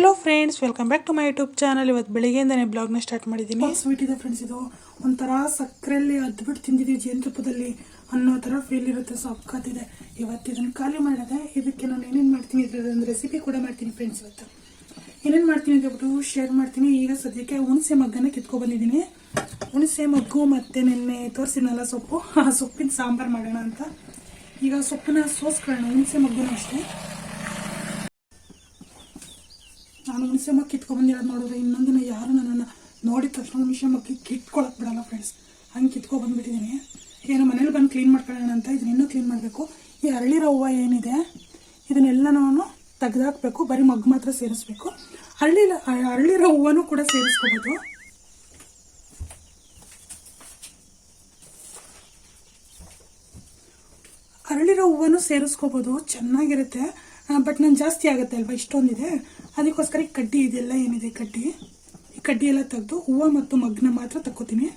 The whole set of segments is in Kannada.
Hello friends, welcome back to my YouTube channel. ಇವತ್ತು ಬೆಳಿಗ್ಗೆಯಿಂದನೇ ಬ್ಲಾಗ್ನ ಸ್ಟಾರ್ಟ್ ಮಾಡಿದ್ದೀನಿ. ಸ್ವೀಟ್ ಇದೆ ಫ್ರೆಂಡ್ಸ್, ಇದು ಒಂಥರ ಸಕ್ಕರೆಯಲ್ಲಿ ಅದ್ಬಿಟ್ಟು ತಿಂದಿದ್ದೀವಿ ಜೇನುತುಪ್ಪದಲ್ಲಿ ಅನ್ನೋ ಥರ ಫೀಲ್ ಇರುತ್ತೆ. ಸಕ್ಕತ್ತಿದೆ. ಇವತ್ತು ಇದನ್ನು ಖಾಲಿ ಮಾಡಿದೆ. ಇದಕ್ಕೆ ನಾನು ಏನೇನು ಮಾಡ್ತೀನಿ ಇದರದೊಂದು ರೆಸಿಪಿ ಕೂಡ ಮಾಡ್ತೀನಿ ಫ್ರೆಂಡ್ಸ್. ಇವತ್ತು ಏನೇನು ಮಾಡ್ತೀನಿ ಅಂದ್ಬಿಟ್ಟು ಶೇರ್ ಮಾಡ್ತೀನಿ. ಈಗ ಸದ್ಯಕ್ಕೆ ಹುಣಸೆ ಮಗ್ಗನ ಕಿತ್ಕೊಬಂದಿದ್ದೀನಿ. ಹುಣಸೆ ಮಗ್ಗು ಮತ್ತು ನಿನ್ನೆ ತೋರಿಸಿದ್ನಲ್ಲ ಸೊಪ್ಪು, ಆ ಸೊಪ್ಪಿನ ಸಾಂಬಾರು ಮಾಡೋಣ ಅಂತ. ಈಗ ಸೊಪ್ಪನ್ನ ಸೋಸ್ಕೊಳ್ಳೋಣ. ಹುಣಸೆ ಮಗ್ಗುನ ಅಷ್ಟೇ. ನಾನು ಹುಣಸೆ ಮಗ್ಗು ಕಿತ್ಕೊಬಂದಿರೋದು ನೋಡಿದ್ರೆ ಇನ್ನೊಂದಿನ ಯಾರು ನನ್ನನ್ನು ನೋಡಿದ ತಕ್ಷಣ ಹುಣಸೆ ಮಗ್ಗಿ ಕಿತ್ಕೊಳಕ್ಕೆ ಬಿಡಲ್ಲ ಫ್ರೆಂಡ್ಸ್. ಹಂಗೆ ಕಿತ್ಕೊಬಂದ್ಬಿಟ್ಟಿದ್ದೀನಿ. ಏನೋ ಮನೇಲಿ ಬಂದು ಕ್ಲೀನ್ ಮಾಡ್ಕೊಳ್ಳೋಣ ಅಂತ ಇದನ್ನಿನ್ನೂ ಕ್ಲೀನ್ ಮಾಡಬೇಕು. ಈ ಅರಳಿರೋ ಹೂವು ಏನಿದೆ ಇದನ್ನೆಲ್ಲ ನಾನು ತೆಗೆದಾಕಬೇಕು. ಬರೀ ಮಗ್ಗು ಮಾತ್ರ ಸೇರಿಸ್ಬೇಕು. ಅರಳಿರೋ ಹೂವನೂ ಕೂಡ ಸೇರಿಸ್ಕೋಬೋದು. ಅರಳಿರೋ ಹೂವನ್ನು ಸೇರಿಸ್ಕೋಬೋದು, ಚೆನ್ನಾಗಿರುತ್ತೆ. ಬಟ್ ನಾನು ಜಾಸ್ತಿ ಆಗುತ್ತೆ ಅಲ್ವಾ, ಇಷ್ಟೊಂದಿದೆ. ಅದಕ್ಕೋಸ್ಕರ ಈ ಕಡ್ಡಿ ಇದೆಲ್ಲ ಏನಿದೆ ಈ ಕಡ್ಡಿ ಎಲ್ಲ ತೆಗೆದು ಹೂವು ಮತ್ತು ಮಗ್ಗನ ಮಾತ್ರ ತಕ್ಕೋತೀನಿ.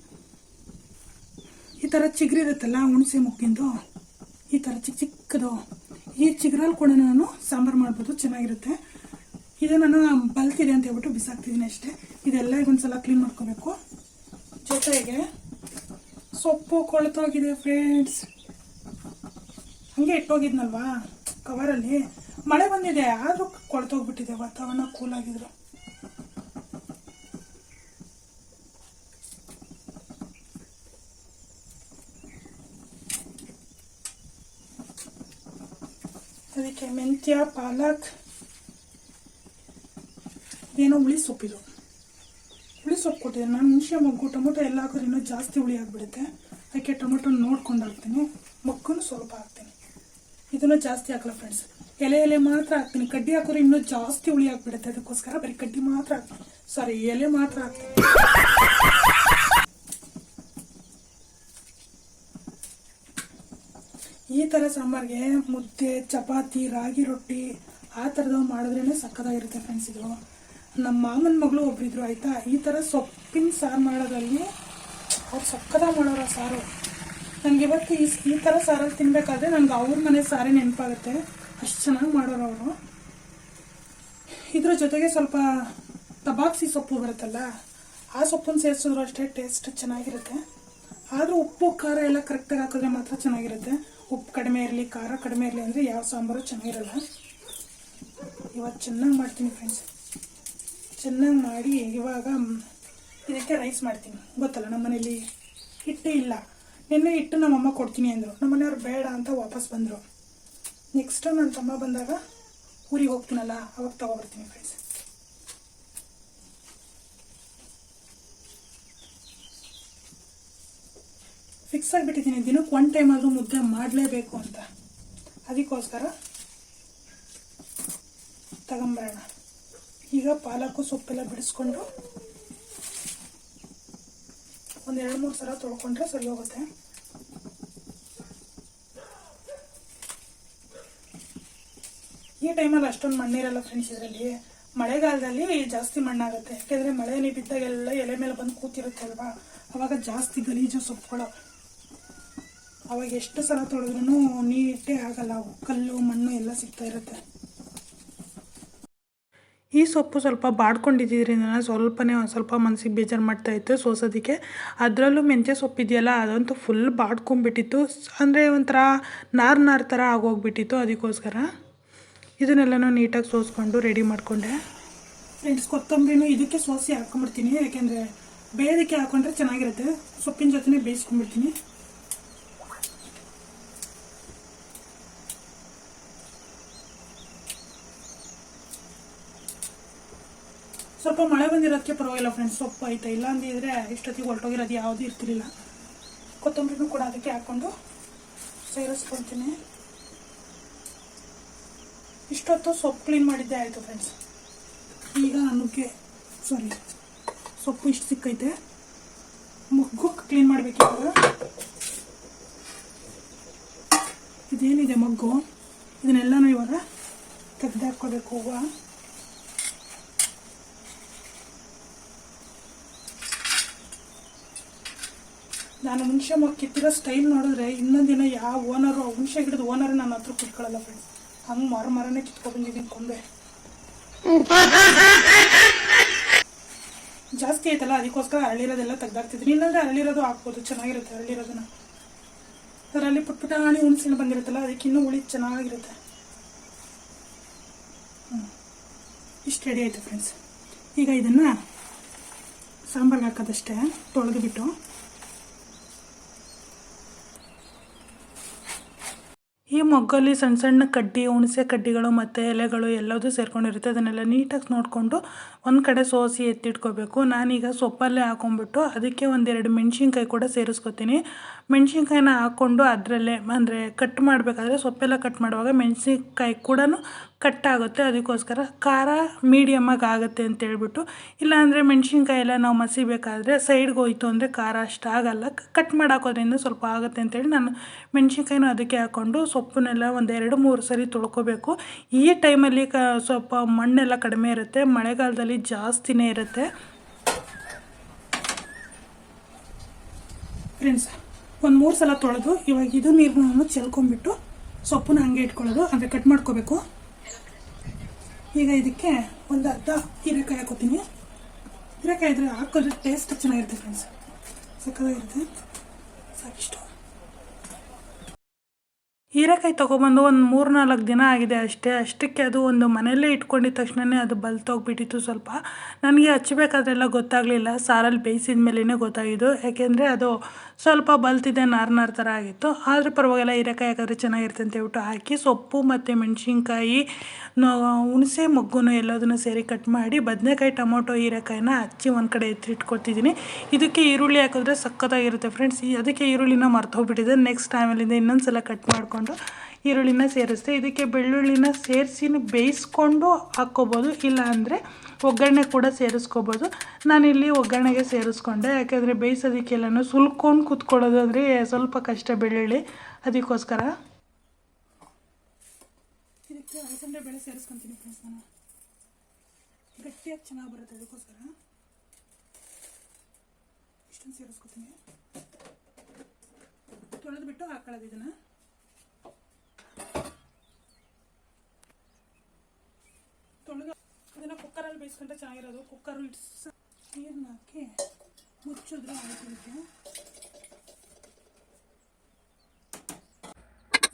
ಈ ಥರ ಚಿಗುರಿರುತ್ತಲ್ಲ ಹುಣಸೆ ಮುಗ್ಗಿಂದು, ಈ ಥರ ಚಿಕ್ಕದು, ಈ ಚಿಗುರಲ್ಲಿ ಕೂಡ ನಾನು ಸಾಂಬಾರು ಮಾಡ್ಬೋದು, ಚೆನ್ನಾಗಿರುತ್ತೆ. ಇದು ನಾನು ಬಲ್ತಿದೆ ಅಂತ ಹೇಳ್ಬಿಟ್ಟು ಬಿಸಾಕ್ತಿದ್ದೀನಿ ಅಷ್ಟೇ. ಇದೆಲ್ಲ ಒಂದ್ಸಲ ಕ್ಲೀನ್ ಮಾಡ್ಕೋಬೇಕು. ಜೊತೆಗೆ ಸೊಪ್ಪು ಕೊಳ್ತೋಗಿದೆ ಫ್ರೆಂಡ್ಸ್. ಹಂಗೆ ಇಟ್ಟೋಗಿದ್ನಲ್ವಾ ಕವರಲ್ಲಿ, ಮಳೆ ಬಂದಿದೆ ಆದರೂ ಕೊಳ್ತೋಗ್ಬಿಟ್ಟಿದೆ. ವಾತಾವರಣ ಕೂಲ್ ಆಗಿದ್ರು. ಅದಕ್ಕೆ ಮೆಂತ್ಯ, ಪಾಲಕ್, ಏನೋ ಹುಳಿ ಸೊಪ್ಪಿದು. ಹುಳಿ ಸೊಪ್ಪು ಕೊಟ್ಟಿದ್ದೆ ನಾನು. ಹುಣಸೆ ಮಗ್ಗು ಟೊಮೊಟೊ ಎಲ್ಲ ಹಾಕಿದ್ರೆ ಇನ್ನೂ ಜಾಸ್ತಿ ಹುಳಿ ಆಗಿಬಿಡುತ್ತೆ. ಅದಕ್ಕೆ ಟೊಮೊಟೊ ನೋಡ್ಕೊಂಡು ಹಾಕ್ತೀನಿ. ಮಗ್ಗು ಸ್ವಲ್ಪ ಹಾಕ್ತೀನಿ. ಇದನ್ನು ಜಾಸ್ತಿ ಹಾಕಲ್ಲ ಫ್ರೆಂಡ್ಸ್. ಎಲೆ ಮಾತ್ರ ಹಾಕ್ತೀನಿ. ಕಡ್ಡಿ ಹಾಕಿದ್ರೆ ಇನ್ನೂ ಜಾಸ್ತಿ ಹುಳಿ ಆಗಿಬಿಡುತ್ತೆ. ಅದಕ್ಕೋಸ್ಕರ ಬರೀ ಕಡ್ಡಿ ಮಾತ್ರ ಹಾಕ್ತೀನಿ. ಸಾರಿ, ಎಲೆ ಮಾತ್ರ ಹಾಕ್ತೀನಿ. ಈ ಥರ ಸಾಂಬಾರಿಗೆ ಮುದ್ದೆ, ಚಪಾತಿ, ರಾಗಿ ರೊಟ್ಟಿ ಆ ಥರದವು ಮಾಡಿದ್ರೇ ಸಕ್ಕತ್ತಾಗಿರುತ್ತೆ ಫ್ರೆಂಡ್ಸ್. ಇದು ನಮ್ಮ ಮಾಮನ ಮಗಳು ಒಬ್ರಿದ್ರು ಆಯಿತಾ. ಈ ಥರ ಸೊಪ್ಪಿನ ಸಾರು ಮಾಡೋದ್ರಲ್ಲಿ ಅವ್ರು ಸಕ್ಕತ್ತಾಗಿ ಮಾಡೋರು ಸಾರು. ನನಗೆ ಇವತ್ತು ಈ ಥರ ಸಾರಲ್ಲಿ ತಿನ್ನಬೇಕಾದ್ರೆ ನನಗೆ ಅವ್ರ ಮನೆ ಸಾರೇ ನೆನಪಾಗುತ್ತೆ. ಅಷ್ಟು ಚೆನ್ನಾಗಿ ಮಾಡೋರು ಅವರು. ಇದ್ರ ಜೊತೆಗೆ ಸ್ವಲ್ಪ ತಬಾಕ್ಸಿ ಸೊಪ್ಪು ಬರುತ್ತಲ್ಲ, ಆ ಸೊಪ್ಪನ್ನು ಸೇರಿಸಿದ್ರು ಅಷ್ಟೇ ಟೇಸ್ಟ್ ಚೆನ್ನಾಗಿರುತ್ತೆ. ಆದರೂ ಉಪ್ಪು ಖಾರ ಎಲ್ಲ ಕರೆಕ್ಟಾಗಿ ಹಾಕಿದ್ರೆ ಮಾತ್ರ ಚೆನ್ನಾಗಿರುತ್ತೆ. ಉಪ್ಪು ಕಡಿಮೆ ಇರಲಿ, ಖಾರ ಕಡಿಮೆ ಇರಲಿ ಅಂದರೆ ಯಾವ ಸಾಂಬಾರು ಚೆನ್ನಾಗಿರಲ್ಲ. ಇವತ್ತು ಚೆನ್ನಾಗಿ ಮಾಡ್ತೀನಿ ಫ್ರೆಂಡ್ಸ್. ಚೆನ್ನಾಗಿ ಮಾಡಿ ಇವಾಗ ಇದಕ್ಕೆ ರೈಸ್ ಮಾಡ್ತೀನಿ. ಗೊತ್ತಲ್ಲ, ನಮ್ಮ ಮನೇಲಿ ಹಿಟ್ಟು ಇಲ್ಲ. ನಿನ್ನೆ ಹಿಟ್ಟು ನಮ್ಮಮ್ಮ ಕೊಡ್ತೀನಿ ಅಂದರು. ನಮ್ಮ ಮನೆಯವ್ರು ಬೇಡ ಅಂತ ವಾಪಸ್ ಬಂದರು. ನೆಕ್ಸ್ಟು ನನ್ನ ತಮ್ಮ ಬಂದಾಗ ಊರಿಗೆ ಹೋಗ್ತೀನಲ್ಲ ಅವಾಗ ತಗೊಬರ್ತೀನಿ ಫ್ರೆಂಡ್ಸ್. ಫಿಕ್ಸ್ ಆಗಿಬಿಟ್ಟಿದ್ದೀನಿ, ದಿನಕ್ಕೆ ಒನ್ ಟೈಮ್ ಆದರೂ ಮುದ್ದೆ ಮಾಡಲೇಬೇಕು ಅಂತ. ಅದಕ್ಕೋಸ್ಕರ ತಗೊಂಬರೋಣ. ಈಗ ಪಾಲಕು ಸೊಪ್ಪೆಲ್ಲ ಬಿಡಿಸ್ಕೊಂಡು ಒಂದು 2-3 ಸಲ ತೊಳ್ಕೊಂಡ್ರೆ ಸರಿ ಹೋಗುತ್ತೆ. ಈ ಟೈಮಲ್ಲಿ ಅಷ್ಟೊಂದು ಮಣ್ಣಿರಲ್ಲ ಫ್ರೆಂಡ್ಸ್. ಇದರಲ್ಲಿ ಮಳೆಗಾಲದಲ್ಲಿ ಜಾಸ್ತಿ ಮಣ್ಣಾಗುತ್ತೆ. ಯಾಕೆಂದರೆ ಮಳೆ ಬಿದ್ದಾಗೆಲ್ಲ ಎಲೆ ಮೇಲೆ ಬಂದು ಕೂತಿರುತ್ತೆ ಅಲ್ವಾ, ಅವಾಗ ಜಾಸ್ತಿ ಗಲೀಜು ಸೊಪ್ಪುಗಳು. ಅವಾಗ ಎಷ್ಟು ಸಲ ತೊಳೆದ್ರೂ ನೀಟೇ ಆಗಲ್ಲ. ಅವು ಕಲ್ಲು ಮಣ್ಣು ಎಲ್ಲ ಸಿಗ್ತಾ ಇರುತ್ತೆ. ಈ ಸೊಪ್ಪು ಸ್ವಲ್ಪ ಬಾಡ್ಕೊಂಡಿದ್ದರಿಂದ ಸ್ವಲ್ಪ ಮನಸ್ಸಿಗೆ ಬೇಜಾರು ಮಾಡ್ತಾಯಿತ್ತು ಸೋಸೋದಕ್ಕೆ. ಅದರಲ್ಲೂ ಮೆಂತ್ಯ ಸೊಪ್ಪು ಇದೆಯಲ್ಲ, ಅದಂತೂ ಫುಲ್ ಬಾಡ್ಕೊಂಡ್ಬಿಟ್ಟಿತ್ತು. ಅಂದರೆ ಒಂಥರ ನಾರು ಥರ ಆಗೋಗ್ಬಿಟ್ಟಿತ್ತು. ಅದಕ್ಕೋಸ್ಕರ ಇದನ್ನೆಲ್ಲನೂ ನೀಟಾಗಿ ಸೋಸ್ಕೊಂಡು ರೆಡಿ ಮಾಡಿಕೊಂಡೆ ಫ್ರೆಂಡ್ಸ್. ಕೊತ್ತಂಬರಿನೂ ಇದಕ್ಕೆ ಸೋಸಿ ಹಾಕ್ಕೊಂಬಿಡ್ತೀನಿ. ಯಾಕೆಂದರೆ ಬೇಯೋದಕ್ಕೆ ಹಾಕ್ಕೊಂಡ್ರೆ ಚೆನ್ನಾಗಿರುತ್ತೆ. ಸೊಪ್ಪಿನ ಜೊತೆ ಬೇಯಿಸ್ಕೊಂಡ್ಬಿಡ್ತೀನಿ. ಸ್ವಲ್ಪ ಮಳೆ ಬಂದಿರೋದಕ್ಕೆ ಪರವಾಗಿಲ್ಲ ಫ್ರೆಂಡ್ಸ್, ಸೊಪ್ಪು ಆಯ್ತಾ. ಇಲ್ಲ ಅಂದಿದ್ರೆ ಇಷ್ಟೊತ್ತಿಗೆ ಹೊರಟೋಗಿರೋದು ಯಾವುದೂ ಇರ್ತಿರ್ಲಿಲ್ಲ. ಕೊತ್ತಂಬರಿನೂ ಕೂಡ ಅದಕ್ಕೆ ಹಾಕ್ಕೊಂಡು ಸೇರಿಸ್ಕೊಳ್ತೀನಿ. ಇಷ್ಟೊತ್ತು ಸೊಪ್ಪು ಕ್ಲೀನ್ ಮಾಡಿದ್ದೆ ಆಯಿತು ಫ್ರೆಂಡ್ಸ್. ಈಗ ಸೊಪ್ಪು ಇಷ್ಟು ಸಿಕ್ಕೈತೆ. ಮಗ್ಗು ಕ್ಲೀನ್ ಮಾಡಬೇಕಿವಾಗ. ಇದೇನಿದೆ ಮಗ್ಗು, ಇದನ್ನೆಲ್ಲನೂ ಇವಾಗ ತೆಗೆದಾಕೋಬೇಕು. ಹೂವು ನಾನು ಹುಣಸೆ ಮಗ್ಗು ಕಿತ್ತಿರೋ ಸ್ಟೈಲ್ ನೋಡಿದ್ರೆ ಇನ್ನೊಂದಿನ ಯಾವ ಹುಣಸೆ ಗಿಡದ ಓನರ್ ನನ್ನ ಹತ್ರ ಕುತ್ಕೊಳ್ಳಲ್ಲ ಫ್ರೆಂಡ್ಸ್. ಹಂಗೆ ಮರನೇ ಕಿತ್ಕೊಬಂದಿದ್ದೀನಿ ಕೊಂಬೆ. ಜಾಸ್ತಿ ಆಯ್ತಲ್ಲ, ಅದಕ್ಕೋಸ್ಕರ ಅರಳಿರೋದೆಲ್ಲ ತೆಗ್ದಾಕ್ತಿದ್ದೀನಿ. ಇಲ್ಲಾಂದರೆ ಅರಳಿರೋದು ಹಾಕ್ಬೋದು, ಚೆನ್ನಾಗಿರುತ್ತೆ ಅರಳಿರೋದನ್ನ. ಅದರಲ್ಲಿ ಪುಟ್ಪುಟಾಣಿ ಹುಣಸಿನ ಬಂದಿರುತ್ತಲ್ಲ, ಅದಕ್ಕೆ ಇನ್ನೂ ಹುಳಿ ಚೆನ್ನಾಗಿರುತ್ತೆ. ಇಷ್ಟು ರೆಡಿ ಆಯಿತು ಫ್ರೆಂಡ್ಸ್. ಈಗ ಇದನ್ನು ಸಾಂಬಾರ್ಗೆ ಹಾಕೋದಷ್ಟೇ, ತೊಳೆದು ಬಿಟ್ಟು. ಈ ಮೊಗ್ಗಲ್ಲಿ ಸಣ್ಣ ಸಣ್ಣ ಕಡ್ಡಿ, ಹುಣಸೆ ಕಡ್ಡಿಗಳು ಮತ್ತು ಎಲೆಗಳು ಎಲ್ಲದೂ ಸೇರ್ಕೊಂಡಿರುತ್ತೆ. ಅದನ್ನೆಲ್ಲ ನೀಟಾಗಿ ನೋಡಿಕೊಂಡು ಒಂದು ಕಡೆ ಸೋಸಿ ಎತ್ತಿಟ್ಕೋಬೇಕು. ನಾನೀಗ ಸೊಪ್ಪಲ್ಲೇ ಹಾಕೊಂಡ್ಬಿಟ್ಟು ಅದಕ್ಕೆ ಒಂದೆರಡು ಮೆಣಸಿನ್ಕಾಯಿ ಕೂಡ ಸೇರಿಸ್ಕೊತೀನಿ. ಮೆಣಸಿನ್ಕಾಯಿನ ಹಾಕ್ಕೊಂಡು ಅದರಲ್ಲೇ ಅಂದರೆ ಕಟ್ ಮಾಡಬೇಕಾದ್ರೆ, ಸೊಪ್ಪೆಲ್ಲ ಕಟ್ ಮಾಡುವಾಗ ಮೆಣಸಿನ್ಕಾಯಿ ಕೂಡ ಕಟ್ ಆಗುತ್ತೆ. ಅದಕ್ಕೋಸ್ಕರ ಖಾರ ಮೀಡಿಯಮ್ಮಾಗಿ ಆಗುತ್ತೆ ಅಂತೇಳ್ಬಿಟ್ಟು. ಇಲ್ಲಾಂದರೆ ಮೆಣಸಿನ್ಕಾಯಿ ಎಲ್ಲ ನಾವು ಮಸಿಬೇಕಾದ್ರೆ ಸೈಡ್ಗೆ ಹೋಯ್ತು ಅಂದರೆ ಖಾರ ಅಷ್ಟು ಆಗಲ್ಲ. ಕಟ್ ಮಾಡಿ ಹಾಕೋದ್ರಿಂದ ಸ್ವಲ್ಪ ಆಗುತ್ತೆ ಅಂತೇಳಿ ನಾನು ಮೆಣಸಿನ್ಕಾಯಿನೂ ಅದಕ್ಕೆ ಹಾಕ್ಕೊಂಡು ಸೊಪ್ಪನ್ನೆಲ್ಲ ಒಂದು 2-3 ಸರಿ ತೊಳ್ಕೊಬೇಕು. ಈ ಟೈಮಲ್ಲಿ ಸ್ವಲ್ಪ ಮಣ್ಣೆಲ್ಲ ಕಡಿಮೆ ಇರುತ್ತೆ, ಮಳೆಗಾಲದಲ್ಲಿ ಜಾಸ್ತಿನೇ ಇರುತ್ತೆ ಫ್ರೆಂಡ್ಸ್. ಒಂದು 3 ಸಲ ತೊಳೆದು ಇವಾಗ ಇದು ನೀರನ್ನು ಚೆಲ್ಕೊಂಡ್ಬಿಟ್ಟು ಸೊಪ್ಪನ್ನ ಹಂಗೆ ಇಟ್ಕೊಳ್ಳೋದು, ಅಂದರೆ ಕಟ್ ಮಾಡ್ಕೋಬೇಕು. ಈಗ ಇದಕ್ಕೆ ಒಂದು ಅರ್ಧ ಹೀರೆಕಾಯಿ ಹಾಕೋತೀನಿ. ಹೀರೆಕಾಯಿ ಇದ್ರೆ ಹಾಕೋದ್ರೆ ಟೇಸ್ಟ್ ಚೆನ್ನಾಗಿರುತ್ತೆ ಫ್ರೆಂಡ್ಸ್, ಸಕ್ಕತ್ತಾಗಿರುತ್ತೆ. ಸಾಕಿಷ್ಟು ಹೀರೆಕಾಯಿ ತೊಗೊಬಂದು ಒಂದು 3-4 ದಿನ ಆಗಿದೆ ಅಷ್ಟಕ್ಕೆ ಅದು ಒಂದು ಮನೆಯಲ್ಲೇ ಇಟ್ಕೊಂಡಿದ್ದ ತಕ್ಷಣವೇ ಅದು ಬಲ್ತೋಗ್ಬಿಟ್ಟಿತ್ತು. ಸ್ವಲ್ಪ ನನಗೆ ಹಚ್ಚಬೇಕಾದ್ರೆಲ್ಲ ಗೊತ್ತಾಗಲಿಲ್ಲ, ಸಾರಲ್ಲಿ ಬೇಯಿಸಿದ ಮೇಲೇ ಗೊತ್ತಾಗಿದ್ದು. ಯಾಕೆಂದರೆ ಅದು ಸ್ವಲ್ಪ ಬಲ್ತಿದೆ, ನಾರು ಥರ ಆಗಿತ್ತು. ಆದರೆ ಪರವಾಗಿಲ್ಲ, ಹೀರೆಕಾಯಿ ಹಾಕಿದ್ರೆ ಚೆನ್ನಾಗಿರುತ್ತೆ ಅಂತ ಹೇಳ್ಬಿಟ್ಟು ಹಾಕಿ ಸೊಪ್ಪು ಮತ್ತು ಮೆಣಸಿನ್ಕಾಯಿ, ಹುಣಸೆ ಮೊಗ್ಗುನು ಎಲ್ಲದನ್ನು ಸೇರಿ ಕಟ್ ಮಾಡಿ, ಬದನೆಕಾಯಿ, ಟೊಮೊಟೊ, ಹೀರೆಕಾಯಿನ ಹಚ್ಚಿ ಒಂದು ಕಡೆ ಎತ್ತಿಟ್ಕೊತಿದ್ದೀನಿ. ಇದಕ್ಕೆ ಈರುಳ್ಳಿ ಹಾಕಿದ್ರೆ ಸಖತ್ತಾಗಿರುತ್ತೆ ಫ್ರೆಂಡ್ಸ್. ಅದಕ್ಕೆ ಈರುಳ್ಳಿನ ಮರ್ತೋಗ್ಬಿಟ್ಟಿದೆ. ನೆಕ್ಸ್ಟ್ ಟೈಮಲ್ಲಿಂದ ಇನ್ನೊಂದು ಸಲ ಕಟ್ ಮಾಡಿಕೊಂಡು ಈರುಳ್ಳಿನ ಸೇರಿಸ್ತೆ. ಇದಕ್ಕೆ ಬೆಳ್ಳುಳ್ಳಿನ ಸೇರಿಸಿ ಬೇಯಿಸ್ಕೊಂಡು ಹಾಕ್ಕೋಬೋದು, ಇಲ್ಲ ಅಂದರೆ ಒಗ್ಗರಣೆ ಕೂಡ ಸೇರಿಸ್ಕೋಬೋದು. ನಾನಿಲ್ಲಿ ಒಗ್ಗರಣೆಗೆ ಸೇರಿಸ್ಕೊಂಡೆ, ಯಾಕೆಂದರೆ ಬೇಯಿಸೋದಕ್ಕೆಲ್ಲನೂ ಸುಲ್ಕೊಂಡು ಕೂತ್ಕೊಳ್ಳೋದು ಅಂದರೆ ಸ್ವಲ್ಪ ಕಷ್ಟ ಬೆಳ್ಳುಳ್ಳಿ. ಅದಕ್ಕೋಸ್ಕರ ಇದಕ್ಕೆ ಅಲಸಂದೆ ಬೇಳೆ ಸೇರಿಸ್ಕೊತೀನಿ ಫ್ರೆಂಡ್ಸ್. ನಾನು ಗಟ್ಟಿಯಾಗಿ ಚೆನ್ನಾಗಿ ಬರುತ್ತೆ, ಅದಕ್ಕೋಸ್ಕರ ಇಷ್ಟೊಂದು ಸೇರಿಸ್ಕೊತೀನಿ. ತೊಳೆದ್ಬಿಟ್ಟು ಹಾಕೊಳ್ಳೋದು ಇದನ್ನು. ತೊಳೆದು ಅದನ್ನು ಕುಕ್ಕರಲ್ಲಿ ಬೇಯಿಸ್ಕೊಂಡ್ರೆ ಚೆನ್ನಾಗಿರೋದು. ಕುಕ್ಕರ್ ನೀರನ್ನ ಹಾಕಿ ಮುಚ್ಚಿದ್ರೆ ಆಗೋದಕ್ಕೆ.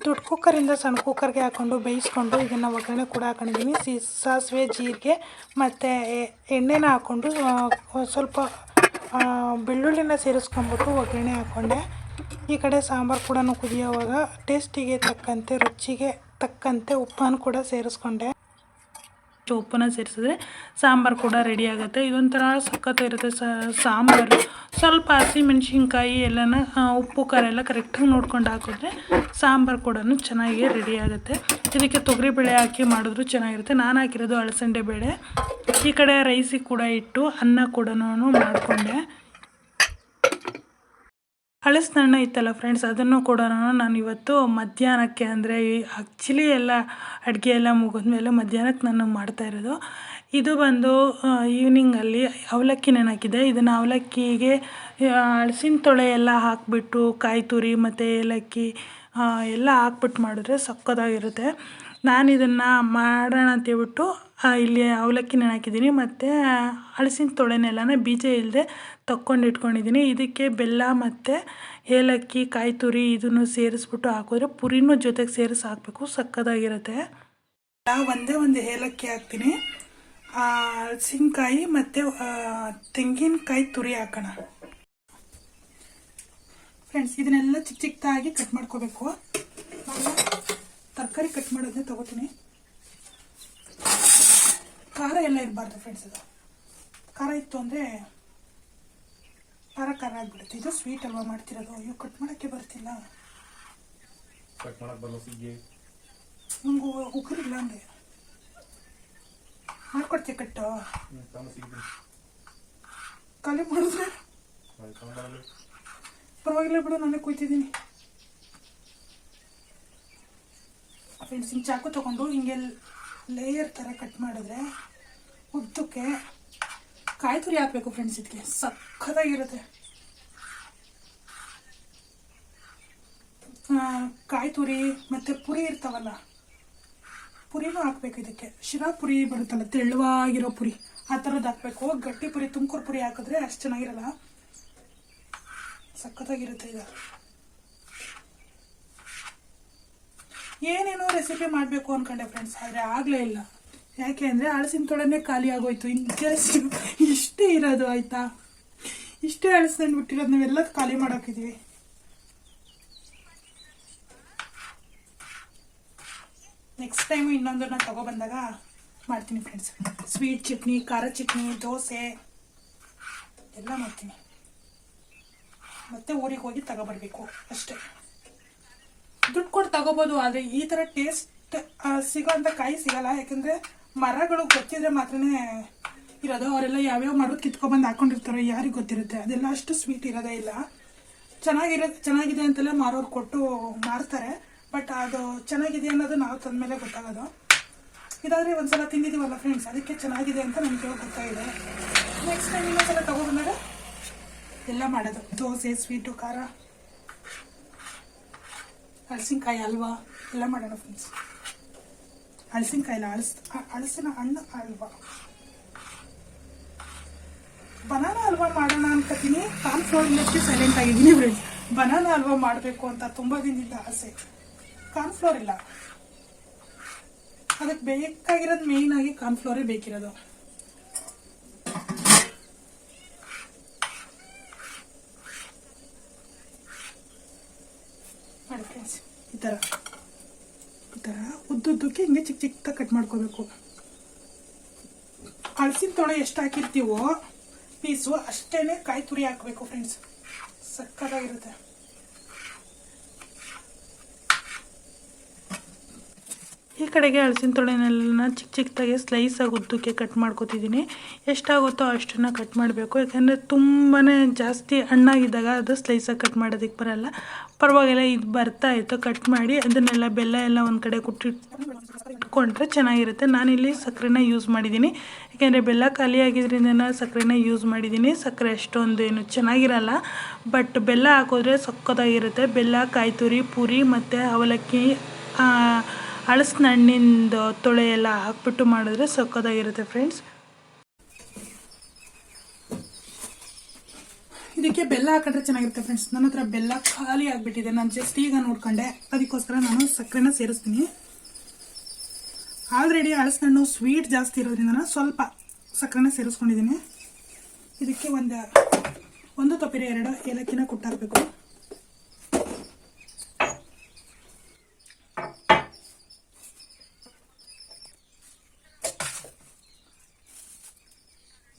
ದೊಡ್ಡ ಕುಕ್ಕರಿಂದ ಸಣ್ಣ ಕುಕ್ಕರ್ಗೆ ಹಾಕ್ಕೊಂಡು ಬೇಯಿಸ್ಕೊಂಡು ಇದನ್ನು ಒಗ್ಗರಣೆ ಕೂಡ ಹಾಕೊಂಡಿದ್ದೀನಿ. ಸಾಸಿವೆ, ಜೀರಿಗೆ ಮತ್ತು ಎಣ್ಣೆನ ಹಾಕ್ಕೊಂಡು ಸ್ವಲ್ಪ ಬೆಳ್ಳುಳ್ಳಿನ ಸೇರಿಸ್ಕೊಂಡ್ಬಿಟ್ಟು ಒಗ್ಗರಣೆ ಹಾಕ್ಕೊಂಡೆ. ಈ ಕಡೆ ಸಾಂಬಾರು ಕೂಡ ಕುದಿಯೋವಾಗ ಟೇಸ್ಟಿಗೆ ತಕ್ಕಂತೆ, ರುಚಿಗೆ ತಕ್ಕಂತೆ ಉಪ್ಪನ್ನು ಕೂಡ ಸೇರಿಸ್ಕೊಂಡೆ. ಉಪ್ಪನ್ನ ಸೇರಿಸಿದ್ರೆ ಸಾಂಬಾರು ಕೂಡ ರೆಡಿ ಆಗುತ್ತೆ. ಇದೊಂಥರ ಸಖತ್ತಿರುತ್ತೆ ಸಾಂಬಾರು. ಸ್ವಲ್ಪ ಹಸಿಮೆಣ್ಸಿನ್ಕಾಯಿ ಎಲ್ಲನ ಉಪ್ಪು ಖಾರ ಎಲ್ಲ ಕರೆಕ್ಟಾಗಿ ನೋಡ್ಕೊಂಡು ಹಾಕಿದ್ರೆ ಸಾಂಬಾರು ಕೂಡ ಚೆನ್ನಾಗಿ ರೆಡಿ ಆಗುತ್ತೆ. ಇದಕ್ಕೆ ತೊಗರಿಬೇಳೆ ಹಾಕಿ ಮಾಡಿದ್ರು ಚೆನ್ನಾಗಿರುತ್ತೆ. ನಾನು ಹಾಕಿರೋದು ಅಲಸಂದೆ ಬೇಳೆ. ಈ ಕಡೆ ರೈಸಿಗೆ ಕೂಡ ಇಟ್ಟು ಅನ್ನ ಕೂಡ ಮಾಡಿಕೊಂಡೆ. ಹಲಸಿನಣ್ಣು ಇತ್ತಲ್ಲ ಫ್ರೆಂಡ್ಸ್, ಅದನ್ನು ಕೂಡ ನಾನು ಇವತ್ತು ಮಧ್ಯಾಹ್ನಕ್ಕೆ, ಅಂದರೆ ಆ್ಯಕ್ಚುಲಿ ಎಲ್ಲ ಅಡುಗೆ ಎಲ್ಲ ಮುಗಿದ್ಮೇಲೆ ಮಧ್ಯಾಹ್ನಕ್ಕೆ ನಾನು ಮಾಡ್ತಾಯಿರೋದು. ಇದು ಬಂದು ಈವ್ನಿಂಗಲ್ಲಿ ಅವಲಕ್ಕಿ ನೆನಕಿದೆ. ಇದನ್ನು ಅವಲಕ್ಕಿಗೆ ಹಲಸಿನ ತೊಳೆ ಎಲ್ಲ ಹಾಕಿಬಿಟ್ಟು, ಕಾಯಿ ತುರಿ ಮತ್ತು ಏಲಕ್ಕಿ ಎಲ್ಲ ಹಾಕ್ಬಿಟ್ಟು ಮಾಡಿದ್ರೆ ಸಕ್ಕತ್ತಾಗಿರುತ್ತೆ. ನಾನು ಇದನ್ನು ಮಾಡೋಣ ಅಂತೇಳ್ಬಿಟ್ಟು ಇಲ್ಲಿ ಅವಲಕ್ಕಿ ನೆನಕಿದ್ದೀನಿ ಮತ್ತು ಹಲಸಿನ ತೊಳೆನೆಲ್ಲನ ಬೀಜ ಇಲ್ಲದೆ ತಕ್ಕೊಂಡು ಇಟ್ಕೊಂಡಿದ್ದೀನಿ. ಇದಕ್ಕೆ ಬೆಲ್ಲ ಮತ್ತು ಏಲಕ್ಕಿ, ಕಾಯಿ ತುರಿ ಇದನ್ನು ಸೇರಿಸ್ಬಿಟ್ಟು ಹಾಕಿದ್ರೆ ಪುರಿನೂ ಜೊತೆಗೆ ಸೇರಿಸಿ ಹಾಕಬೇಕು, ಸಕ್ಕತ್ತಾಗಿರುತ್ತೆ. ಒಂದೇ ಒಂದು ಏಲಕ್ಕಿ ಹಾಕ್ತೀನಿ, ಹಲಸಿನಕಾಯಿ ಮತ್ತು ತೆಂಗಿನಕಾಯಿ ತುರಿ ಹಾಕೋಣ ಫ್ರೆಂಡ್ಸ್. ಇದನ್ನೆಲ್ಲ ಚಿಕ್ಕ ಚಿಕ್ಕದಾಗಿ ಕಟ್ ಮಾಡ್ಕೋಬೇಕು. ತರಕಾರಿ ಕಟ್ ಮಾಡೋದನ್ನೇ ತಗೋತೀನಿ. ಖಾರ ಎಲ್ಲ ಇರಬಾರ್ದು ಫ್ರೆಂಡ್ಸ್. ಅದು ಖಾರ ಇತ್ತು ಅಂದರೆ ಖಾರ ಆಗಿಬಿಡುತ್ತೆ. ಇದು ಸ್ವೀಟ್ ಅಲ್ವಾ ಮಾಡ್ತಿರೋದು. ಅಯ್ಯೋ, ಕಟ್ ಮಾಡೋಕ್ಕೆ ಬರ್ತಿಲ್ಲ, ನಂಗೆ ಉಗುರಿಲ್ಲ. ಹಂಗೆ ಮಾಡ್ಕೊಡ್ತೀಯ ಕಟ್ಟು? ಖಾಲಿ ಮಾಡಿದ್ರೆ ಪರವಾಗಿಲ್ಲ ಬಿಡು, ನಾನೇ ಕುಯ್ತಿದ್ದೀನಿ ಫ್ರೆಂಡ್ಸ್. ಹಿಂಗೆ ಚಾಕು ತೊಗೊಂಡು ಹಿಂಗೆ ಲೇಯರ್ ಥರ ಕಟ್ ಮಾಡಿದ್ರೆ ಉದ್ದಕ್ಕೆ ಕಾಯಿ ತುರಿ ಹಾಕಬೇಕು ಫ್ರೆಂಡ್ಸ್. ಇದಕ್ಕೆ ಸಕ್ಕತ್ತಾಗಿರುತ್ತೆ. ಕಾಯಿ ತುರಿ ಮತ್ತು ಪುರಿ ಇರ್ತಾವಲ್ಲ, ಪುರಿನೂ ಹಾಕ್ಬೇಕು. ಇದಕ್ಕೆ ಶಿರಾ ಪುರಿ ಬರುತ್ತಲ್ಲ, ತೆಳುವಾಗಿರೋ ಪುರಿ, ಆ ಥರದ್ದು ಹಾಕಬೇಕು. ಗಟ್ಟಿ ಪುರಿ, ತುಮಕೂರು ಪುರಿ ಹಾಕಿದ್ರೆ ಅಷ್ಟು ಚೆನ್ನಾಗಿರಲ್ಲ, ಸಖತ್ತಾಗಿರುತ್ತೆ. ಈಗ ಏನೇನೋ ರೆಸಿಪಿ ಮಾಡಬೇಕು ಅಂದ್ಕೊಂಡೆ ಫ್ರೆಂಡ್ಸ್, ಆದರೆ ಆಗಲೇ ಇಲ್ಲ. ಯಾಕೆ ಅಂದರೆ ಹಳಸಿನ ತೊಳೆನೇ ಖಾಲಿ ಆಗೋಯ್ತು. ಜಸ್ಟ್ ಇಷ್ಟೇ ಇರೋದು, ಆಯಿತಾ? ಇಷ್ಟೇ ಹಳಸಿನ ಬಿಟ್ಟಿರೋದು, ನಾವೆಲ್ಲ ಖಾಲಿ ಮಾಡೋಕಿದ್ದೀವಿ. ನೆಕ್ಸ್ಟ್ ಟೈಮ್ ಇನ್ನೊಂದನ್ನ ತಗೊಬಂದಾಗ ಮಾಡ್ತೀನಿ ಫ್ರೆಂಡ್ಸ್. ಸ್ವೀಟ್ ಚಟ್ನಿ, ಖಾರ ಚಟ್ನಿ, ದೋಸೆ ಎಲ್ಲ ಮಾಡ್ತೀನಿ. ಮತ್ತೆ ಊರಿಗೆ ಹೋಗಿ ತಗೊಬರ್ಬೇಕು ಅಷ್ಟೇ. ದುಡ್ಡು ಕೊಟ್ಟು ತಗೋಬೋದು, ಆದರೆ ಈ ಥರ ಟೇಸ್ಟ್ ಸಿಗೋಂಥ ಕಾಯಿ ಸಿಗಲ್ಲ. ಯಾಕಂದರೆ ಮರಗಳು ಗೊತ್ತಿದ್ರೆ ಮಾತ್ರನೇ ಇರೋದು. ಅವರೆಲ್ಲ ಯಾವ್ಯಾವ ಮರದ್ದು ಕಿತ್ಕೊಬಂದು ಹಾಕೊಂಡಿರ್ತಾರೋ ಯಾರಿಗೆ ಗೊತ್ತಿರುತ್ತೆ. ಅದೆಲ್ಲ ಅಷ್ಟು ಸ್ವೀಟ್ ಇರೋದೇ ಇಲ್ಲ. ಚೆನ್ನಾಗಿದೆ ಅಂತೆಲ್ಲ ಮಾರೋರು ಕೊಟ್ಟು ಮಾರ್ತಾರೆ, ಬಟ್ ಅದು ಚೆನ್ನಾಗಿದೆ ಅನ್ನೋದು ನಾವು ತಂದಮೇಲೆ ಗೊತ್ತಾಗೋದು. ಇದಾದರೆ ಒಂದ್ಸಲ ತಿಂದಿದ್ದೀವಲ್ಲ ಫ್ರೆಂಡ್ಸ್, ಅದಕ್ಕೆ ಚೆನ್ನಾಗಿದೆ ಅಂತ ನಮಗೆ ಗೊತ್ತಾಗಿದೆ. ನೆಕ್ಸ್ಟ್ ಟೈಮ್ ಇನ್ನೊಂದ್ಸಲ ತಗೊಬಂದಾಗ ಎಲ್ಲ ಮಾಡೋದು. ದೋಸೆ, ಸ್ವೀಟು, ಖಾರ, ಹಳಸಿನಕಾಯಿ ಹಲ್ವಾ ಎಲ್ಲ ಮಾಡೋಣ ಫ್ರೆಂಡ್ಸ್. ಹಳಸಿನಕಾಯಿಲ್ಲ, ಹಳಸಿನ ಹಣ್ಣು ಹಲ್ವಾ, ಬನಾನಾ ಹಲ್ವಾ ಮಾಡೋಣ ಅನ್ಕೋತೀನಿ. ಕಾರ್ನ್ಫ್ಲೋರ್ ಇಲ್ಲಕ್ಕೆ ಸೈಲೆಂಟ್ ಆಗಿದ್ದೀನಿ ಫ್ರೆಂಡ್ಸ್. ಬನಾನಾ ಹಲ್ವಾ ಮಾಡಬೇಕು ಅಂತ ತುಂಬ ದಿನದಿಂದ ಆಸೆ. ಕಾರ್ನ್ಫ್ಲೋರ್ ಇಲ್ಲ, ಅದಕ್ಕೆ ಬೇಕಾಗಿರೋದು ಮೇಯ್ನ್ ಆಗಿ ಕಾರ್ನ್ಫ್ಲೋರೇ ಬೇಕಿರೋದು. ಮಾಡಿ ಫ್ರೆಂಡ್ಸ್, ಈ ಥರ ಉದ್ದುದ್ದಕ್ಕೆ ಹಿಂಗೆ ಚಿಕ್ಕ ಚಿಕ್ಕದಾಗಿ ಕಟ್ ಮಾಡ್ಕೋಬೇಕು. ಹಳಸಿನ ತೊಳೆ ಎಷ್ಟು ಹಾಕಿರ್ತೀವೋ ಪೀಸು, ಅಷ್ಟೇನೆ ಕಾಯಿ ತುರಿ ಹಾಕಬೇಕು ಫ್ರೆಂಡ್ಸ್, ಸಕ್ಕತ್ತಾಗಿರುತ್ತೆ. ಈ ಕಡೆಗೆ ಹಳಸಿನ ತೊಳೆನೆಲ್ಲ ಚಿಕ್ಕ ಚಿಕ್ಕದಾಗಿ ಸ್ಲೈಸಾಗಿ ಉದ್ದಕ್ಕೆ ಕಟ್ ಮಾಡ್ಕೊತಿದ್ದೀನಿ. ಎಷ್ಟಾಗುತ್ತೋ ಅಷ್ಟನ್ನು ಕಟ್ ಮಾಡಬೇಕು. ಯಾಕೆಂದರೆ ತುಂಬಾ ಜಾಸ್ತಿ ಹಣ್ಣಾಗಿದ್ದಾಗ ಅದು ಸ್ಲೈಸಾಗಿ ಕಟ್ ಮಾಡೋದಕ್ಕೆ ಬರಲ್ಲ. ಪರವಾಗಿಲ್ಲ, ಇದು ಬರ್ತಾ ಇತ್ತು. ಕಟ್ ಮಾಡಿ ಅದನ್ನೆಲ್ಲ ಬೆಲ್ಲ ಎಲ್ಲ ಒಂದು ಕಡೆ ಕುಟ್ಟಿಟ್ಕೊಂಡ್ರೆ ಚೆನ್ನಾಗಿರುತ್ತೆ. ನಾನಿಲ್ಲಿ ಸಕ್ಕರೆನ ಯೂಸ್ ಮಾಡಿದ್ದೀನಿ, ಯಾಕೆಂದರೆ ಬೆಲ್ಲ ಖಾಲಿ ಆಗಿದ್ದರಿಂದ ಸಕ್ಕರೆನ ಯೂಸ್ ಮಾಡಿದ್ದೀನಿ. ಸಕ್ಕರೆ ಅಷ್ಟೊಂದು ಏನು ಚೆನ್ನಾಗಿರಲ್ಲ, ಬಟ್ ಬೆಲ್ಲ ಹಾಕಿದ್ರೆ ಸಕ್ಕತ್ತಾಗಿರುತ್ತೆ. ಬೆಲ್ಲ, ಕಾಯಿ ತುರಿ, ಪುರಿ ಮತ್ತು ಅವಲಕ್ಕಿ, ಹಳಸಿನ ಹಣ್ಣಿಂದು ತೊಳೆ ಎಲ್ಲ ಹಾಕ್ಬಿಟ್ಟು ಮಾಡಿದ್ರೆ ಸಕ್ಕತ್ತಾಗಿರುತ್ತೆ ಫ್ರೆಂಡ್ಸ್. ಇದಕ್ಕೆ ಬೆಲ್ಲ ಹಾಕಿದ್ರೆ ಚೆನ್ನಾಗಿರುತ್ತೆ ಫ್ರೆಂಡ್ಸ್. ನನ್ನ ಹತ್ರ ಬೆಲ್ಲ ಖಾಲಿ ಆಗಿಬಿಟ್ಟಿದೆ, ನಾನು ಜಸ್ಟ್ ಈಗ ನೋಡ್ಕೊಂಡೆ, ಅದಕ್ಕೋಸ್ಕರ ನಾನು ಸಕ್ಕರೆನ ಸೇರಿಸ್ತೀನಿ. ಆಲ್ರೆಡಿ ಹಳಸಿನ ಹಣ್ಣು ಸ್ವೀಟ್ ಜಾಸ್ತಿ ಇರೋದ್ರಿಂದ ನಾನು ಸ್ವಲ್ಪ ಸಕ್ಕರೆನ ಸೇರಿಸ್ಕೊಂಡಿದ್ದೀನಿ. ಇದಕ್ಕೆ ಒಂದು ತೊಪ್ಪಿರಿ 2 ಏಲಕ್ಕಿನ ಕುಟ್ಟಾಕಬೇಕು.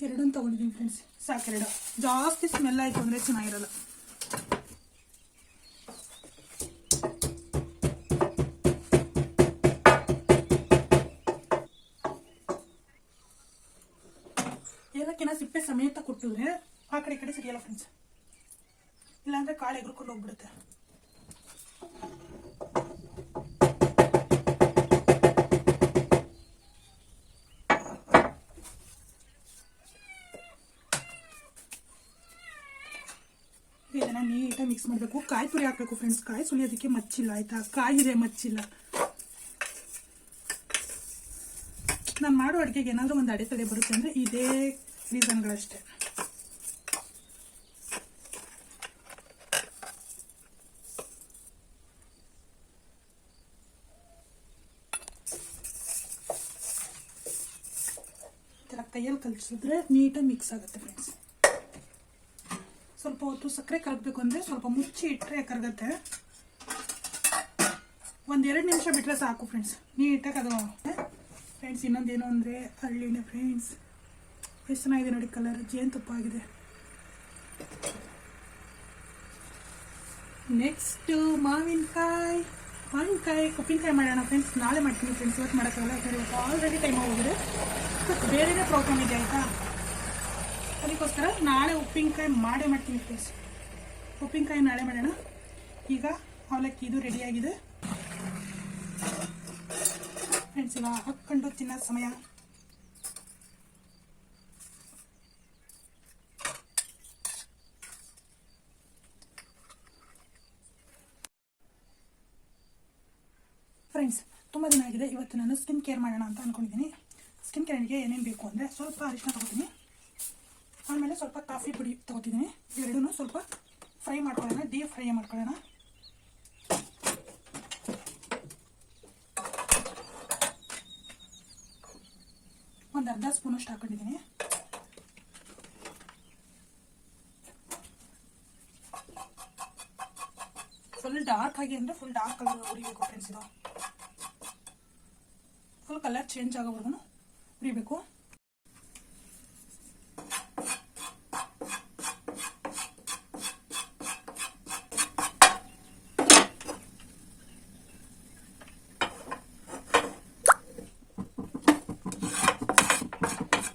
ಎರಡನ್ನು ತೊಗೊಂಡಿದ್ದೀನಿ ಫ್ರೆಂಡ್ಸ್, ಸಾಕು. 2 ಜಾಸ್ತಿ ಸ್ಮೆಲ್ ಆಯಿತು ಅಂದರೆ ಚೆನ್ನಾಗಿರಲ್ಲ. ಏಲಕ್ಕಿನ ಸಿಪ್ಪೆ ಸಮೇತ ಕುಟ್ಟಿದ್ರೆ ಆ ಕಡೆ ಈ ಕಡೆ ಸಿರಿಯಲ್ಲ ಫ್ರೆಂಡ್ಸ್, ಇಲ್ಲಾಂದರೆ ಕಾಳು ಎಗ್ರುಕೊಂಡು ಹೋಗ್ಬಿಡುತ್ತೆ. ಇದನ್ನು ನೀಟಾಗಿ ಮಿಕ್ಸ್ ಮಾಡಬೇಕು. ಕಾಯಿ ತುರಿ ಹಾಕಬೇಕು ಫ್ರೆಂಡ್ಸ್. ಕಾಯಿ ಸುಲಿಯೋದಕ್ಕೆ ಮಚ್ಚಿಲ್ಲ, ಆಯಿತಾ? ಕಾಯಿ ಇದೆ, ಮಚ್ಚಿಲ್ಲ. ನಾನು ಮಾಡೋ ಅಡುಗೆಗೆ ಏನಾದರೂ ಒಂದು ಅಡೆತಡೆ ಬರುತ್ತೆ ಅಂದರೆ ಇದೇ ರೀಸನ್ಗಳಷ್ಟೇ. ಈ ಥರ ಕೈಯಲ್ಲಿ ಕಲಿಸಿದ್ರೆ ನೀಟಾಗಿ ಮಿಕ್ಸ್ ಆಗುತ್ತೆ ಫ್ರೆಂಡ್ಸ್. ಸ್ವಲ್ಪ ಹೊತ್ತು ಸಕ್ಕರೆ ಕರಗಬೇಕು ಅಂದರೆ ಸ್ವಲ್ಪ ಮುಚ್ಚಿ ಇಟ್ಟರೆ ಕರಗುತ್ತೆ. 1-2 ನಿಮಿಷ ಬಿಟ್ಟರೆ ಸಾಕು ಫ್ರೆಂಡ್ಸ್, ನೀಟಾಗಿ ಅದು. ಫ್ರೆಂಡ್ಸ್ ಇನ್ನೊಂದೇನು ಅಂದರೆ ಹಳ್ಳಿನೇ ಫ್ರೆಂಡ್ಸ್, ಎಷ್ಟು ಚೆನ್ನಾಗಿದೆ ನೋಡಿ ಕಲರ್, ಜೇನುತುಪ್ಪ ಆಗಿದೆ. ನೆಕ್ಸ್ಟು ಮಾವಿನಕಾಯಿ ಉಪ್ಪಿನಕಾಯಿ ಮಾಡೋಣ ಫ್ರೆಂಡ್ಸ್. ನಾಳೆ ಮಾಡ್ತೀನಿ ಫ್ರೆಂಡ್ಸ್, ಇವತ್ತು ಮಾಡೋಕ್ಕಾಗಲ್ಲ, ಯಾಕಂದರೆ ಆಲ್ರೆಡಿ ಟೈಮ್ ಹೋಗಿದೆ. ಬೇರೆನೇ ಪ್ರೋಗ್ರಾಮ್ ಇದೆ ಆಯಿತಾ, ಅದಕ್ಕೋಸ್ಕರ ನಾಳೆ ಉಪ್ಪಿನಕಾಯಿ ಮಾಡೇ ಮಾಡ್ತೀನಿ ಫ್ರೆಂಡ್ಸ್. ಉಪ್ಪಿನಕಾಯಿ ನಾಳೆ ಮಾಡೋಣ. ಈಗ ಅವಲಕ್ಕಿ ಇದು ರೆಡಿಯಾಗಿದೆ ಫ್ರೆಂಡ್ಸ್. ಈಗ ಹಾಕ್ಕೊಂಡು ತಿನ್ನೋ ಸಮಯ. ಫ್ರೆಂಡ್ಸ್ ತುಂಬ ದಿನ ಆಗಿದೆ. ಇವತ್ತು ನಾನು ಸ್ಕಿನ್ ಕೇರ್ ಮಾಡೋಣ ಅಂತ ಅಂದ್ಕೊಂಡಿದ್ದೀನಿ. ಸ್ಕಿನ್ ಕೇರ್ಗೆ ಏನೇನು ಬೇಕು ಅಂದರೆ ಸ್ವಲ್ಪ ಅರಿಶಿನ ತೊಗೋತೀನಿ, ಆಮೇಲೆ ಸ್ವಲ್ಪ ಕಾಫಿ ಪುಡಿ ತೊಗೋತಿದ್ದೀನಿ. ಎರಡೂ ಸ್ವಲ್ಪ ಫ್ರೈ ಮಾಡ್ಕೊಳ್ಳೋಣ, ಡೀಪ್ ಫ್ರೈ ಮಾಡ್ಕೊಳ್ಳೋಣ. ಒಂದು ಅರ್ಧ ಸ್ಪೂನಷ್ಟು ಹಾಕೊಂಡಿದ್ದೀನಿ. ಫುಲ್ ಡಾರ್ಕ್ ಆಗಿ ಅಂದರೆ ಫುಲ್ ಡಾರ್ಕ್ ಕಲರ್ ಉರಿಬೇಕು ಫ್ರೆಂಡ್ಸ್. ಇದು ಫುಲ್ ಕಲರ್ ಚೇಂಜ್ ಆಗೋವರೆಗೂ ಉರಿಬೇಕು.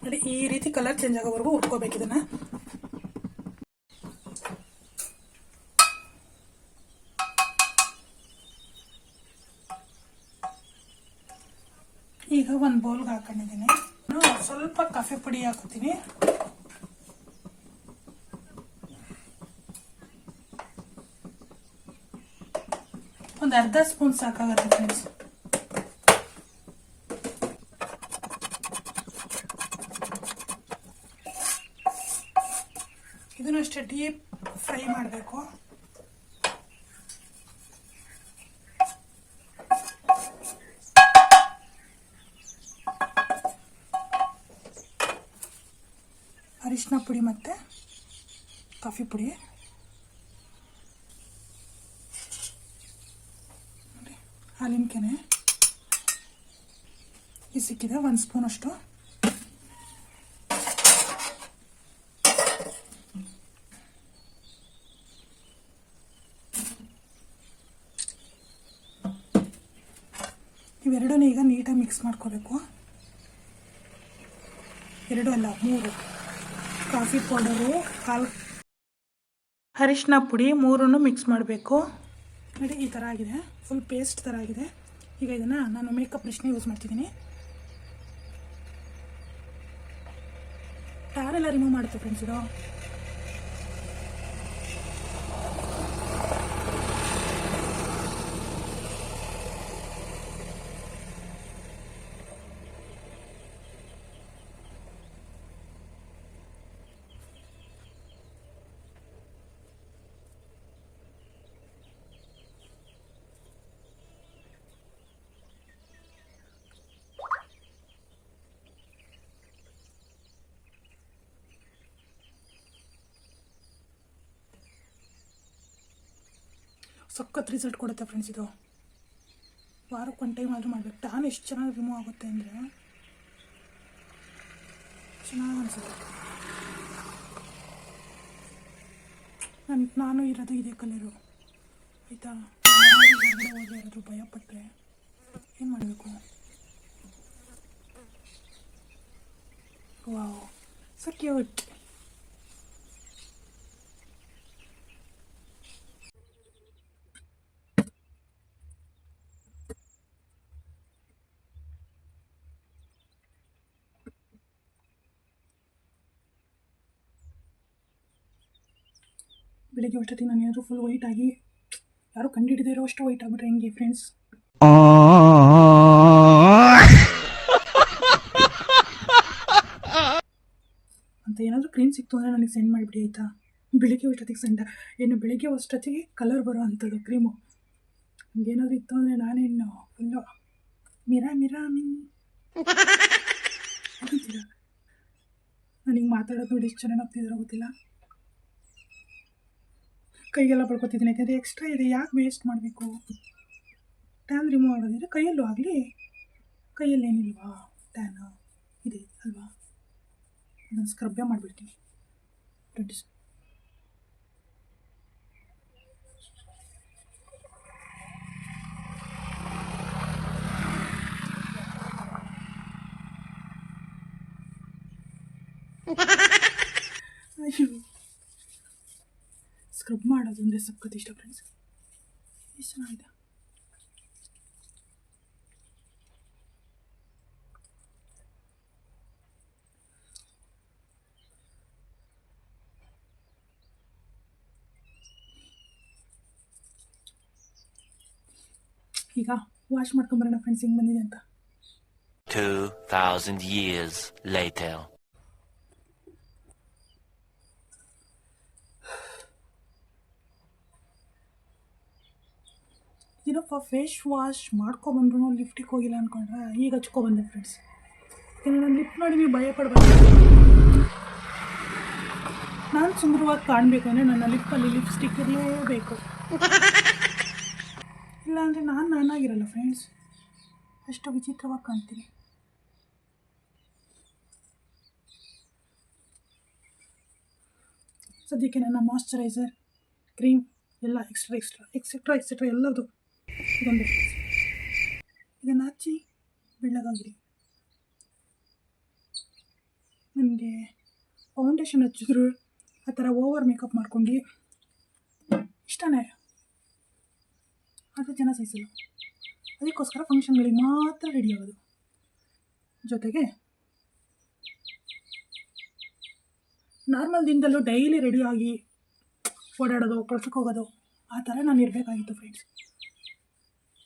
ನೋಡಿ, ಈ ರೀತಿ ಕಲರ್ ಚೇಂಜ್ ಆಗೋವರೆಗೂ ಉಟ್ಕೋಬೇಕು ಇದನ್ನ. ಈಗ ಒಂದು ಬೌಲ್ಗೆ ಹಾಕೊಂಡಿದ್ದೀನಿ. ಸ್ವಲ್ಪ ಕಾಫಿ ಪುಡಿ ಹಾಕೋತೀನಿ. ಒಂದು ಅರ್ಧ ಸ್ಪೂನ್ ಸಾಕಾಗುತ್ತೆ ಫ್ರೆಂಡ್ಸ್. ಇದನ್ನು ಅಷ್ಟೇ ಡೀಪ್ ಫ್ರೈ ಮಾಡಬೇಕು. ಅರಿಶಿನ ಪುಡಿ ಮತ್ತು ಕಾಫಿ ಪುಡಿ, ಹಾಲಿನ ಕೆನೆ ಈ ಸಿಕ್ಕಿದೆ, 1 ಸ್ಪೂನ್ ಅಷ್ಟು. ಇವೆರಡೂ ಈಗ ನೀಟಾಗಿ ಮಿಕ್ಸ್ ಮಾಡ್ಕೋಬೇಕು. 2 ಅಲ್ಲ 3 ಕಾಫಿ ಪೌಡರು, ಅರಿಶಿನ ಪುಡಿ 3 ಮಿಕ್ಸ್ ಮಾಡಬೇಕು. ನೋಡಿ, ಈ ಥರ ಆಗಿದೆ, ಫುಲ್ ಪೇಸ್ಟ್ ಥರ ಆಗಿದೆ. ಈಗ ಇದನ್ನು ನಾನು ಮೇಕಪ್ ಬ್ರಷ್ನ ಯೂಸ್ ಮಾಡ್ತಿದ್ದೀನಿ. ಟಾರೆಲ್ಲ ರಿಮೂವ್ ಮಾಡುತ್ತೆ ಫ್ರೆಂಡ್ಸ್ ಇದು. ಸಖತ್ ರಿಸಲ್ಟ್ ಕೊಡುತ್ತೆ ಫ್ರೆಂಡ್ಸ್ ಇದು. ವಾರಕ್ಕೆ 1 ಟೈಮ್ ಆದರೂ ಮಾಡಬೇಕು. ಟ್ಯಾನ್ ಎಷ್ಟು ಚೆನ್ನಾಗಿ ರಿಮೂವ್ ಆಗುತ್ತೆ ಅಂದರೆ ಚೆನ್ನಾಗಿ ಅನಿಸುತ್ತೆ. ನಾನು ಇರೋದು ಇದೇ ಕಲರು ಆಯಿತಾ. ಹೊರಗಡೆ ಹೋದರೆ ಯಾರಾದರೂ ಭಯಪಟ್ಟರೆ ಏನು ಮಾಡಬೇಕು? Wow, so cute. ಬೆಳಿಗ್ಗೆ ಅಷ್ಟೊತ್ತಿಗೆ ನಾನು ಏನಾದರೂ ಫುಲ್ ವೈಟ್ ಆಗಿ, ಯಾರು ಕಂಡುಹಿಡಿದೇ ಇರೋ ಅಷ್ಟು ವೈಟ್ ಆಗಿಬಿಟ್ರೆ ಹೆಂಗೆ ಫ್ರೆಂಡ್ಸ್? ಅಂತ ಏನಾದರೂ ಕ್ರೀಮ್ ಸಿಕ್ತು ಅಂದರೆ ನನಗೆ ಸೆಂಡ್ ಮಾಡಿಬಿಡಿ ಆಯಿತಾ. ಬೆಳಿಗ್ಗೆ ಅಷ್ಟೊತ್ತಿಗೆ ಬೆಳಿಗ್ಗೆ ಅಷ್ಟೊತ್ತಿಗೆ ಕಲರ್ ಬರೋ ಅಂಥದ್ದು ಕ್ರೀಮು ಹಂಗೇನಾದರೂ ಇತ್ತು ಅಂದರೆ ನಾನೇನು ಫುಲ್ಲು ಮಿರಾ ಅಂತೀರ. ನನಗೆ ಮಾತಾಡೋದು ನೋಡಿ ಎಷ್ಟು ಚೆನ್ನಾಗಿ ಆಗ್ತಿದ್ದೀರೋ ಗೊತ್ತಿಲ್ಲ. ಕೈಗೆಲ್ಲ ಬಳ್ಕೊತಿದ್ದೀನಿ, ಯಾಕಂದರೆ ಎಕ್ಸ್ಟ್ರಾ ಇದೆ, ಯಾಕೆ ವೇಸ್ಟ್ ಮಾಡಬೇಕು? ಟ್ಯಾನ್ ರಿಮೂವ್ ಆಗೋದಿದ್ರೆ ಕೈಯಲ್ಲೂ ಆಗಲಿ, ಕೈಯಲ್ಲೇನಿಲ್ವಾ ಟ್ಯಾನ್ ಇದೆ ಅಲ್ವಾ? ನಾನು ಸ್ಕ್ರಬ್ಬೇ ಮಾಡಿಬಿಡ್ತೀನಿ ಫ್ರೆಂಡ್ಸ್. ಅಯ್ಯೋ, ಸ್ಕ್ರಬ್ ಮಾಡೋದು ಅಂದರೆ ಸಖತ್ ಇಷ್ಟ ಫ್ರೆಂಡ್ಸ್. ಎಷ್ಟು ಚೆನ್ನಾಗಿದೆ. ಈಗ ವಾಶ್ ಮಾಡ್ಕೊಂಬರೋಣ ಫ್ರೆಂಡ್ಸ್ ಹಿಂಗೆ ಬಂದಿದೆ ಅಂತ. 2000 years later. ಏನಪ್ಪ ಫೇಸ್ ವಾಶ್ ಮಾಡ್ಕೊಬಂದ್ರು ಲಿಫ್ಟಿಗೆ ಹೋಗಿಲ್ಲ ಅಂದ್ಕೊಂಡ್ರೆ ಈಗ ಹಚ್ಕೊಬಂದೆ ಫ್ರೆಂಡ್ಸ್. ಯಾಕಂದರೆ ನಾನು ಲಿಫ್ಟ್ ನೋಡಿ ನೀವು ಭಯ ಪಡಬಾರ್ದು. ನಾನು ಸುಂದರವಾಗಿ ಕಾಣಬೇಕು ಅಂದರೆ ನನ್ನ ಲಿಪ್ಪಲ್ಲಿ ಲಿಪ್ಸ್ಟಿಕ್ ಇರಲೇಬೇಕು, ಇಲ್ಲಾಂದರೆ ನಾನಾಗಿರಲ್ಲ ಫ್ರೆಂಡ್ಸ್, ಅಷ್ಟು ವಿಚಿತ್ರವಾಗಿ ಕಾಣ್ತೀನಿ. ಸದ್ಯಕ್ಕೆ ನನ್ನ ಮಾಯ್ಶ್ಚರೈಸರ್, ಕ್ರೀಮ್ ಎಲ್ಲ ಎಕ್ಸೆಟ್ರಾ ಎಲ್ಲದು ಇದೊಂದು. ಇದನ್ನು ಹಚ್ಚಿ ಬೆಳ್ಳಗಾಗಿರಿ. ನನಗೆ ಫೌಂಡೇಶನ್ ಹಚ್ಚಿದ್ರು ಆ ಥರ ಓವರ್ ಮೇಕಪ್ ಮಾಡ್ಕೊಂಡು ಇಷ್ಟನೇ, ಆದರೆ ಜನ ಸಹಿಸಲ್ಲ. ಅದಕ್ಕೋಸ್ಕರ ಫಂಕ್ಷನ್ಗಳಿಗೆ ಮಾತ್ರ ರೆಡಿ ಆಗೋದು. ಜೊತೆಗೆ ನಾರ್ಮಲ್ ದಿನದಲ್ಲೂ ಡೈಲಿ ರೆಡಿಯಾಗಿ ಓಡಾಡೋದು, ಕೆಲ್ಸಕ್ಕೆ ಹೋಗೋದು, ಆ ಥರ ನಾನು ಇರಬೇಕಾಗಿತ್ತು ಫ್ರೆಂಡ್ಸ್.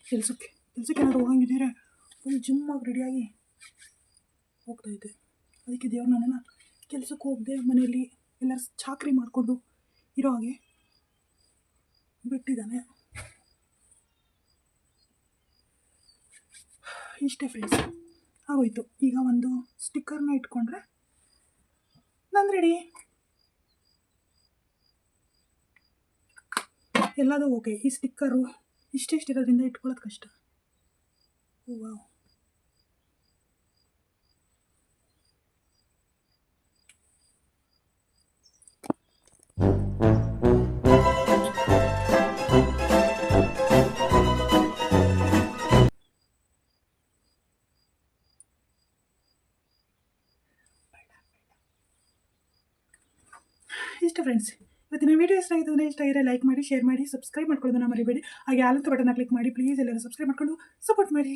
ಕೆಲ್ಸಕ್ಕೆ ಏನಾದರೂ ಹೋಗಂಗಿದ್ದರೆ ಫುಲ್ ಜಿಮ್ಮಾಗಿ ರೆಡಿಯಾಗಿ ಹೋಗ್ತಾಯಿದ್ದೆ. ಅದಕ್ಕೆ ದೇವ್ರು ನನ್ನನ್ನು ಕೆಲಸಕ್ಕೆ ಹೋಗದೆ ಮನೆಯಲ್ಲಿ ಎಲ್ಲರೂ ಚಾಕರಿ ಮಾಡಿಕೊಂಡು ಇರೋ ಹಾಗೆ ಬಿಟ್ಟಿದ್ದಾನೆ. ಇಷ್ಟೇ ಫ್ರೆಂಡ್ಸ್, ಆಗೋಯ್ತು. ಈಗ ಒಂದು ಸ್ಟಿಕ್ಕರ್ನ ಇಟ್ಕೊಂಡ್ರೆ ನಾನು ರೆಡಿ. ಎಲ್ಲದೂ ಓಕೆ. ಈ ಸ್ಟಿಕ್ಕರು ಇರೋದ್ರಿಂದ ಇಟ್ಕೊಳ್ಳೋದು ಕಷ್ಟ. ವಾವ್, ಇಷ್ಟ ಫ್ರೆಂಡ್ಸ್. ಇವತ್ತಿನ ವೀಡಿಯೋ ಇಷ್ಟ ಆಯಿತು ಅಂದರೆ ಇಷ್ಟ ಆಗಿರೋ ಲೈಕ್ ಮಾಡಿ, ಶೇರ್ ಮಾಡಿ, ಸಬ್ಸ್ಕ್ರೈಬ್ ಮಾಡ್ಕೊಳ್ಳೋದನ್ನ ಮರಿಬೇಡಿ. ಹಾಗೆ ಆಲಂತ ಬಟನ್ನ ಕ್ಲಿಕ್ ಮಾಡಿ ಪ್ಲೀಸ್. ಎಲ್ಲರೂ ಸಬ್ಸ್ಕ್ರೈಬ್ ಮಾಡ್ಕೊಂಡು ಸಪೋರ್ಟ್ ಮಾಡಿ.